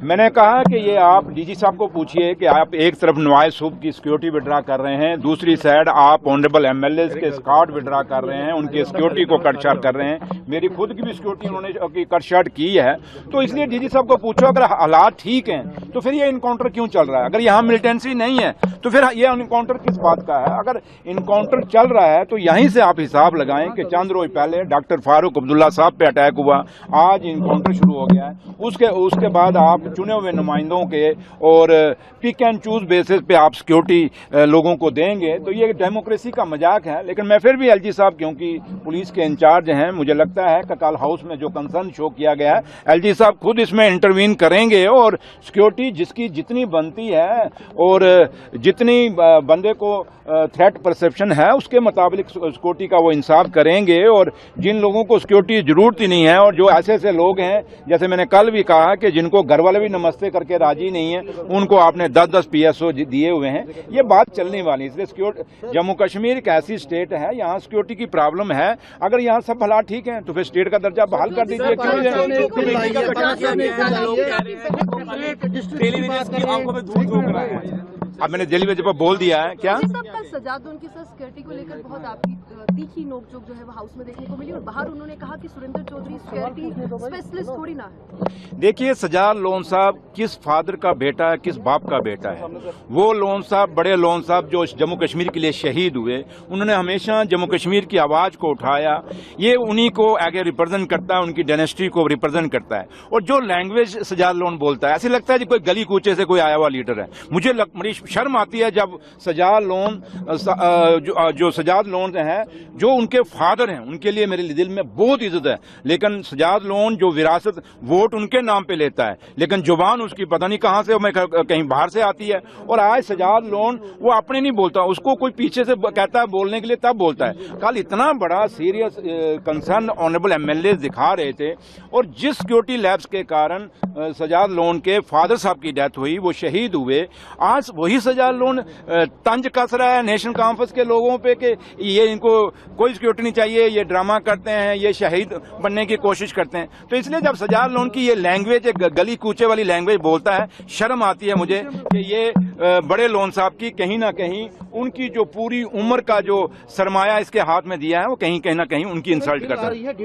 میں نے کہا کہ یہ آپ ڈی جی صاحب کو پوچھیے کہ آپ ایک طرف نواز صوب کی سیکورٹی وڈرا کر رہے ہیں، دوسری سائڈ آپ آنریبل ایم ایل ایز کے اسکاٹ وڈرا کر رہے ہیں، ان کی سیکورٹی کو کٹ شارٹ کر رہے ہیں. میری خود کی بھی سیکورٹی انہوں نے کٹ شارٹ کی ہے. تو اس لیے ڈی جی صاحب کو پوچھو اگر حالات ٹھیک ہیں تو پھر یہ انکاؤنٹر کیوں چل رہا ہے؟ اگر یہاں ملیٹنسی نہیں ہے تو پھر یہ انکاؤنٹر کس بات کا ہے؟ اگر انکاؤنٹر چل رہا ہے تو یہیں سے آپ حساب لگائیں کہ چند روز پہلے ڈاکٹر فاروق عبداللہ صاحب پہ اٹیک ہوا، آج انکاؤنٹر شروع ہو گیا ہے. اس کے بعد آپ چنے ہوئے نمائندوں کے اور پک اینڈ چوز بیسس پہ آپ سیکورٹی لوگوں کو دیں گے تو یہ ڈیموکریسی کا مذاق ہے. لیکن میں پھر بھی ایل جی صاحب کیونکہ پولیس کے انچارج ہیں، مجھے لگتا ہے کہ کل ہاؤس میں جو کنسرن شو کیا گیا ہے ایل جی صاحب خود اس میں انٹروین کریں گے اور سیکورٹی جس کی جتنی بنتی ہے اور جتنی بندے کو تھریٹ پرسپشن ہے اس کے مطابق سیکورٹی کا وہ انصاف کریں گے. اور جن لوگوں کو سیکورٹی ضرورت ہی نہیں ہے اور جو ایسے لوگ ہیں جیسے میں نے کل بھی کہا کہ جن کو گھر والے بھی نمستے کر کے راضی نہیں ہیں ان کو آپ نے 10 PSO دیے ہوئے ہیں، یہ بات چلنے والی. اس لیے جموں کشمیر ایک ایسی اسٹیٹ ہے یہاں سیکورٹی کی پرابلم ہے. اگر یہاں سب حالات ٹھیک ہیں تو پھر اسٹیٹ کا درجہ بحال کر دیجیے. اب میں نے دہلی میں جب بول دیا ہے کیا سجاد لون کی سیکورٹی کو لے کر بہت آپ کی تیکھی نوک جھوک جو ہے وہ ہاؤس میں دیکھنے کو ملی اور باہر انہوں نے کہا کہ سریندر چودھری سیکورٹی اسپیشلسٹ تھوڑی نہ ہے. دیکھیے سجاد لون صاحب کس فادر کا بیٹا ہے، کس باپ کا بیٹا ہے. وہ لون صاحب بڑے لون صاحب جو جموں کشمیر کے لیے شہید ہوئے، انہوں نے ہمیشہ جموں کشمیر کی آواز کو اٹھایا. یہ انہی کو آگے ریپرزینٹ کرتا ہے، ان کی ڈائنیسٹی کو ریپرزینٹ کرتا ہے. اور جو لینگویج سجاد لون بولتا ہے ایسے لگتا ہے کوئی گلی کوچے سے کوئی آیا ہوا لیڈر ہے. مجھے بڑی شرم آتی ہے جب سجاد لون جو سجاد لون ہیں جو ان کے فادر ہیں ان کے لیے میرے دل میں بہت عزت ہے، لیکن سجاد لون جو وراثت ووٹ ان کے نام پہ لیتا ہے لیکن زبان اس کی پتہ نہیں کہاں سے کہیں باہر سے آتی ہے. اور آج سجاد لون وہ اپنے نہیں بولتا، اس کو کوئی پیچھے سے کہتا ہے بولنے کے لیے تب بولتا ہے. کل اتنا بڑا serious concern honourable M L A دکھا رہے تھے اور جس سیکورٹی لیبس کے کارن سجاد لون کے فادر صاحب کی ڈیتھ ہوئی، وہ شہید ہوئے. آج وہی سجاد لون طنز کس رہا ہے نیشنل کانفرنس کے لوگوں پہ کہ یہ ان کو کوئی سیکورٹی نہیں چاہیے، یہ ڈرامہ کرتے ہیں، یہ شہید بننے کی کوشش کرتے ہیں. تو اس لیے جب سجاد لون کی یہ لینگویج گلی کوچے والی لینگویج بولتا ہے شرم آتی ہے مجھے کہ یہ بڑے لون صاحب کی کہیں نہ کہیں ان کی جو پوری عمر کا جو سرمایہ اس کے ہاتھ میں دیا ہے وہ کہیں نہ کہیں ان کی انسلٹ کرتا ہے.